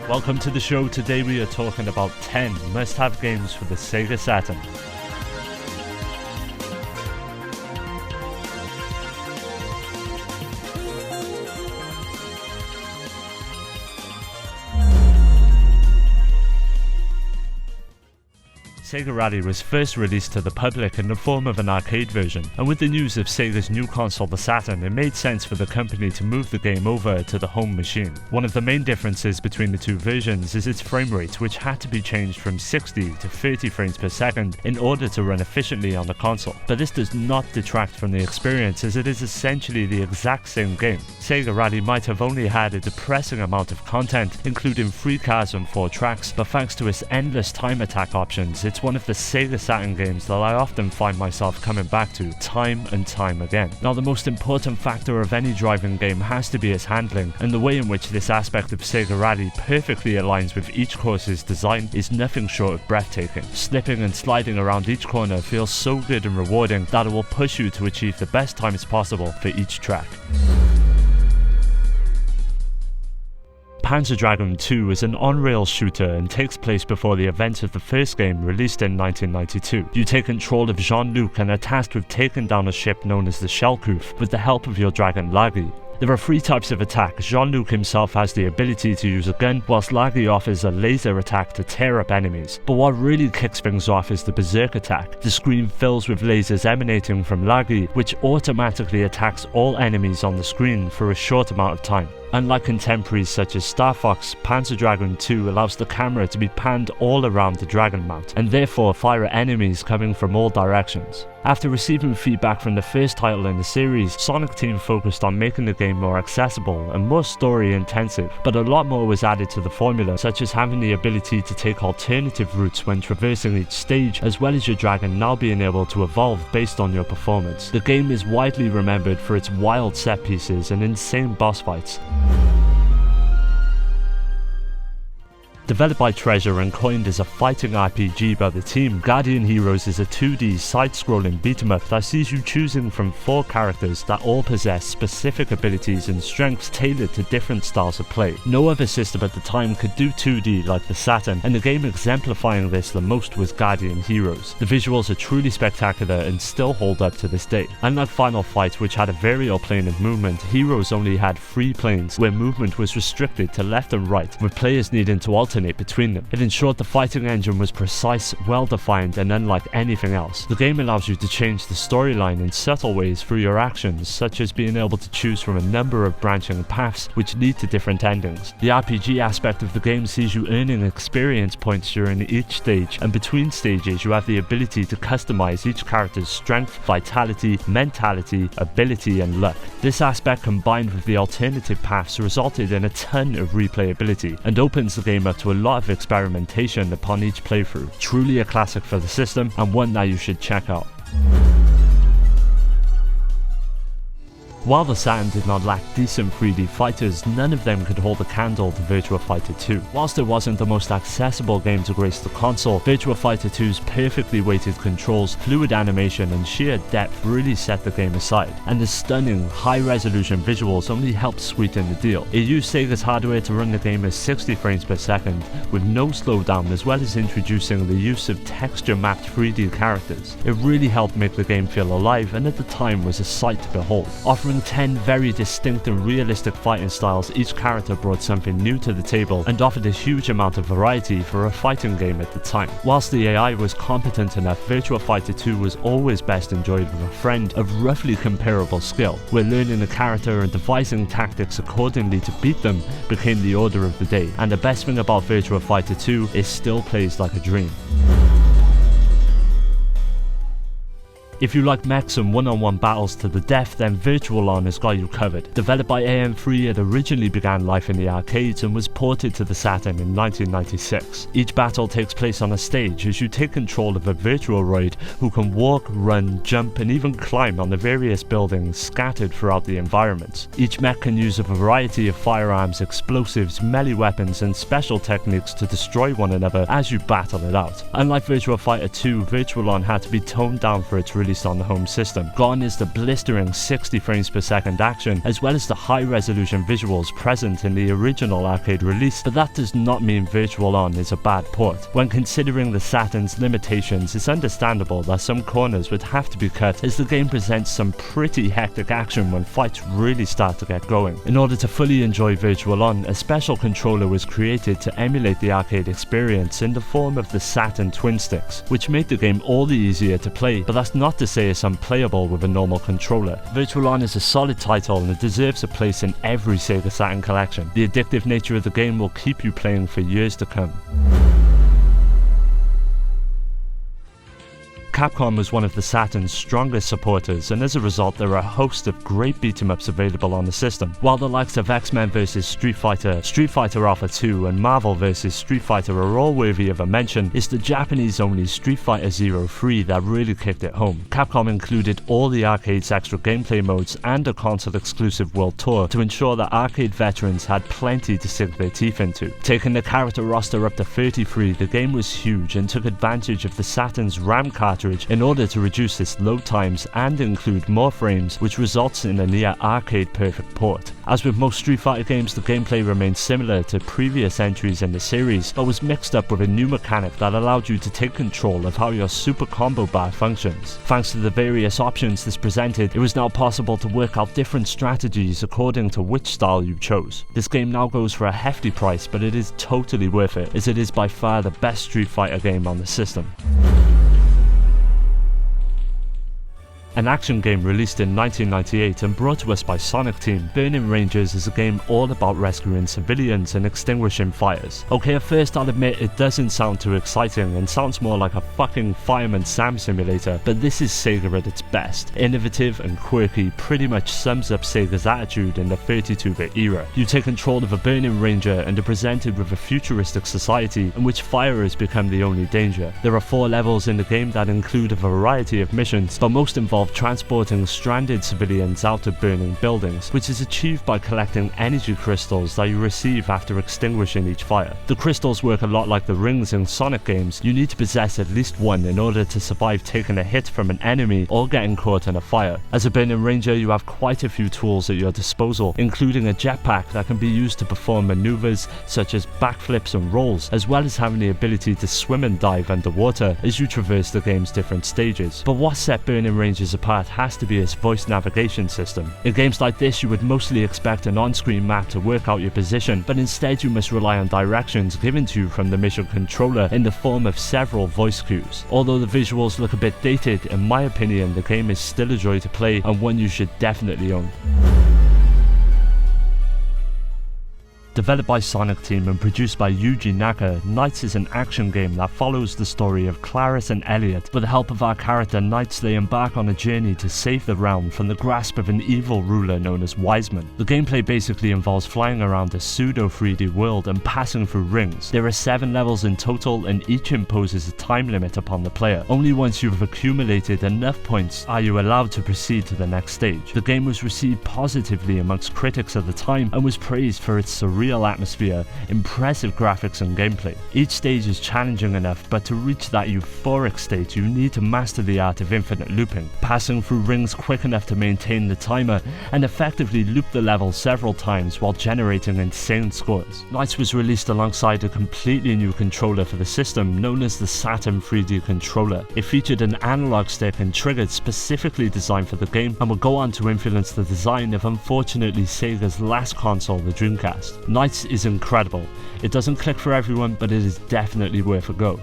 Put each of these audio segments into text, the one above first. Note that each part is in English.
Welcome to the show. Today we are talking about 10 must-have games for the Sega Saturn. Sega Rally was first released to the public in the form of an arcade version, and with the news of Sega's new console, the Saturn, it made sense for the company to move the game over to the home machine. One of the main differences between the two versions is its frame rate, which had to be changed from 60 to 30 frames per second in order to run efficiently on the console. But this does not detract from the experience, as it is essentially the exact same game. Sega Rally might have only had a depressing amount of content, including 3 cars and 4 tracks, but thanks to its endless time attack options, it's one of the Sega Saturn games that I often find myself coming back to time and time again. Now, the most important factor of any driving game has to be its handling, and the way in which this aspect of Sega Rally perfectly aligns with each course's design is nothing short of breathtaking. Slipping and sliding around each corner feels so good and rewarding that it will push you to achieve the best times possible for each track. Panzer Dragoon 2 is an on-rail shooter and takes place before the events of the first game released in 1992. You take control of Jean-Luc and are tasked with taking down a ship known as the Shellkoof with the help of your dragon Laggy. There are 3 types of attack. Jean-Luc himself has the ability to use a gun, whilst Laggy offers a laser attack to tear up enemies. But what really kicks things off is the berserk attack. The screen fills with lasers emanating from Laggy, which automatically attacks all enemies on the screen for a short amount of time. Unlike contemporaries such as Star Fox, Panzer Dragoon 2 allows the camera to be panned all around the dragon mount, and therefore fire at enemies coming from all directions. After receiving feedback from the first title in the series, Sonic Team focused on making the game more accessible and more story intensive, but a lot more was added to the formula, such as having the ability to take alternative routes when traversing each stage, as well as your dragon now being able to evolve based on your performance. The game is widely remembered for its wild set pieces and insane boss fights. Developed by Treasure and coined as a fighting RPG by the team, Guardian Heroes is a 2D side-scrolling beat-em-up that sees you choosing from 4 characters that all possess specific abilities and strengths tailored to different styles of play. No other system at the time could do 2D like the Saturn, and the game exemplifying this the most was Guardian Heroes. The visuals are truly spectacular and still hold up to this day. Unlike Final Fight, which had a variable plane of movement, Heroes only had 3 planes, where movement was restricted to left and right, with players needing to alternate between them. It ensured the fighting engine was precise, well-defined, and unlike anything else. The game allows you to change the storyline in subtle ways through your actions, such as being able to choose from a number of branching paths which lead to different endings. The RPG aspect of the game sees you earning experience points during each stage, and between stages you have the ability to customize each character's strength, vitality, mentality, ability, and luck. This aspect, combined with the alternative paths, resulted in a ton of replayability and opens the game up to a lot of experimentation upon each playthrough. Truly a classic for the system, and one that you should check out. While the Saturn did not lack decent 3D fighters, none of them could hold a candle to Virtua Fighter 2. Whilst it wasn't the most accessible game to grace the console, Virtua Fighter 2's perfectly weighted controls, fluid animation, and sheer depth really set the game aside, and the stunning, high-resolution visuals only helped sweeten the deal. It used Sega's hardware to run the game at 60 frames per second, with no slowdown, as well as introducing the use of texture-mapped 3D characters. It really helped make the game feel alive, and at the time was a sight to behold. Offering 10 very distinct and realistic fighting styles, each character brought something new to the table and offered a huge amount of variety for a fighting game at the time. Whilst the AI was competent enough, Virtua Fighter 2 was always best enjoyed with a friend of roughly comparable skill, where learning a character and devising tactics accordingly to beat them became the order of the day. And the best thing about Virtua Fighter 2 is still plays like a dream. If you like mechs and one-on-one battles to the death, then Virtual-On has got you covered. Developed by AM3, it originally began life in the arcades and was ported to the Saturn in 1996. Each battle takes place on a stage as you take control of a Virtualoid who can walk, run, jump, and even climb on the various buildings scattered throughout the environment. Each mech can use a variety of firearms, explosives, melee weapons, and special techniques to destroy one another as you battle it out. Unlike Virtua Fighter 2, Virtual-On had to be toned down for its release released on the home system. Gone is the blistering 60 frames per second action, as well as the high resolution visuals present in the original arcade release, but that does not mean Virtual On is a bad port. When considering the Saturn's limitations, it's understandable that some corners would have to be cut, as the game presents some pretty hectic action when fights really start to get going. In order to fully enjoy Virtual On, a special controller was created to emulate the arcade experience in the form of the Saturn twin sticks, which made the game all the easier to play, but that's not to say it's unplayable with a normal controller. Virtual On is a solid title and it deserves a place in every Sega Saturn collection. The addictive nature of the game will keep you playing for years to come. Capcom was one of the Saturn's strongest supporters, and as a result there are a host of great beat-em-ups available on the system. While the likes of X-Men vs Street Fighter, Street Fighter Alpha 2 and Marvel vs Street Fighter are all worthy of a mention, it's the Japanese-only Street Fighter 03 that really kicked it home. Capcom included all the arcade's extra gameplay modes and a console-exclusive world tour to ensure that arcade veterans had plenty to sink their teeth into. Taking the character roster up to 33, the game was huge and took advantage of the Saturn's RAM cartridge in order to reduce its load times and include more frames, which results in a near arcade perfect port. As with most Street Fighter games, the gameplay remained similar to previous entries in the series, but was mixed up with a new mechanic that allowed you to take control of how your super combo bar functions. Thanks to the various options this presented, it was now possible to work out different strategies according to which style you chose. This game now goes for a hefty price, but it is totally worth it, as it is by far the best Street Fighter game on the system. An action game released in 1998 and brought to us by Sonic Team, Burning Rangers is a game all about rescuing civilians and extinguishing fires. Okay, at first I'll admit it doesn't sound too exciting and sounds more like a fucking Fireman Sam simulator, but this is Sega at its best. Innovative and quirky, pretty much sums up Sega's attitude in the 32-bit era. You take control of a Burning Ranger and are presented with a futuristic society in which fire has become the only danger. There are 4 levels in the game that include a variety of missions, but most involve transporting stranded civilians out of burning buildings, which is achieved by collecting energy crystals that you receive after extinguishing each fire. The crystals work a lot like the rings in Sonic games. You need to possess at least one in order to survive taking a hit from an enemy or getting caught in a fire. As a Burning Ranger, you have quite a few tools at your disposal, including a jetpack that can be used to perform maneuvers such as backflips and rolls, as well as having the ability to swim and dive underwater as you traverse the game's different stages. But what set Burning Rangers apart has to be its voice navigation system. In games like this, you would mostly expect an on-screen map to work out your position, but instead you must rely on directions given to you from the mission controller in the form of several voice cues. Although the visuals look a bit dated, in my opinion the game is still a joy to play and one you should definitely own. Developed by Sonic Team and produced by Yuji Naka, Knights is an action game that follows the story of Claris and Elliot. With the help of our character Knights, they embark on a journey to save the realm from the grasp of an evil ruler known as Wiseman. The gameplay basically involves flying around a pseudo 3D world and passing through rings. There are 7 levels in total and each imposes a time limit upon the player. Only once you've accumulated enough points are you allowed to proceed to the next stage. The game was received positively amongst critics at the time and was praised for its surreal atmosphere, impressive graphics and gameplay. Each stage is challenging enough, but to reach that euphoric state you need to master the art of infinite looping, passing through rings quick enough to maintain the timer and effectively loop the level several times while generating insane scores. Knights was released alongside a completely new controller for the system known as the Saturn 3D controller. It featured an analog stick and triggers specifically designed for the game and would go on to influence the design of unfortunately Sega's last console, the Dreamcast. Knights is incredible. It doesn't click for everyone, but it is definitely worth a go.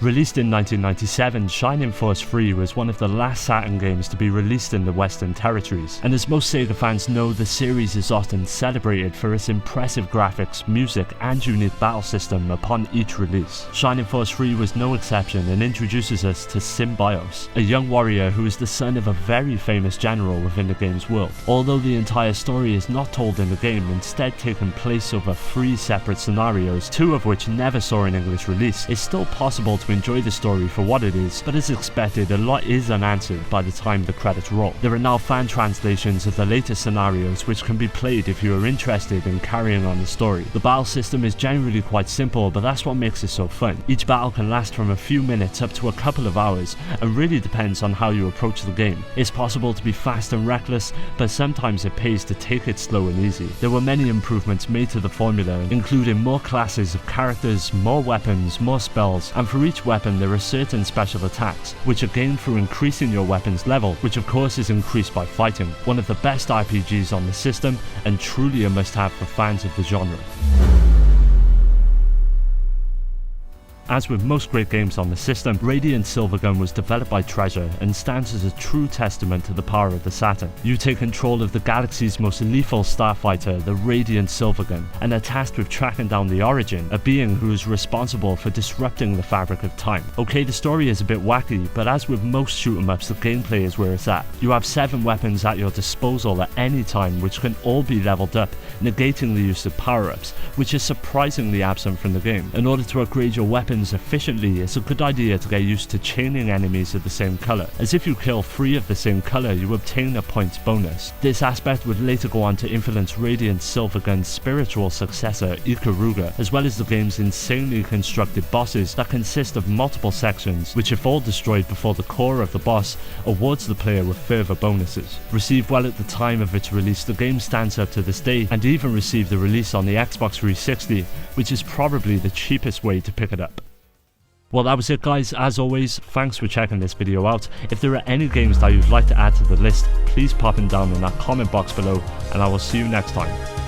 Released in 1997, Shining Force 3 was one of the last Saturn games to be released in the Western territories, and as most Sega fans know, the series is often celebrated for its impressive graphics, music and unique battle system upon each release. Shining Force 3 was no exception and introduces us to Symbios, a young warrior who is the son of a very famous general within the game's world. Although the entire story is not told in the game, instead taking place over 3 separate scenarios, 2 of which never saw an English release, it's still possible to to enjoy the story for what it is, but as expected, a lot is unanswered by the time the credits roll. There are now fan translations of the latest scenarios which can be played if you are interested in carrying on the story. The battle system is generally quite simple, but that's what makes it so fun. Each battle can last from a few minutes up to a couple of hours, and really depends on how you approach the game. It's possible to be fast and reckless, but sometimes it pays to take it slow and easy. There were many improvements made to the formula, including more classes of characters, more weapons, more spells, and for each weapon there are certain special attacks, which are gained through increasing your weapon's level, which of course is increased by fighting. One of the best RPGs on the system, and truly a must-have for fans of the genre. As with most great games on the system, Radiant Silvergun was developed by Treasure and stands as a true testament to the power of the Saturn. You take control of the galaxy's most lethal starfighter, the Radiant Silvergun, and are tasked with tracking down the Origin, a being who is responsible for disrupting the fabric of time. Okay, the story is a bit wacky, but as with most shoot-em-ups, the gameplay is where it's at. You have 7 weapons at your disposal at any time, which can all be leveled up, negating the use of power-ups, which is surprisingly absent from the game. In order to upgrade your weapons efficiently, it's a good idea to get used to chaining enemies of the same colour, as if you kill 3 of the same colour you obtain a points bonus. This aspect would later go on to influence Radiant Silvergun's spiritual successor Ikaruga, as well as the game's insanely constructed bosses that consist of multiple sections, which if all destroyed before the core of the boss, awards the player with further bonuses. Received well at the time of its release, the game stands up to this day, and even received a release on the Xbox 360, which is probably the cheapest way to pick it up. Well, that was it guys. As always, thanks for checking this video out. If there are any games that you'd like to add to the list, please pop them down in that comment box below, and I will see you next time.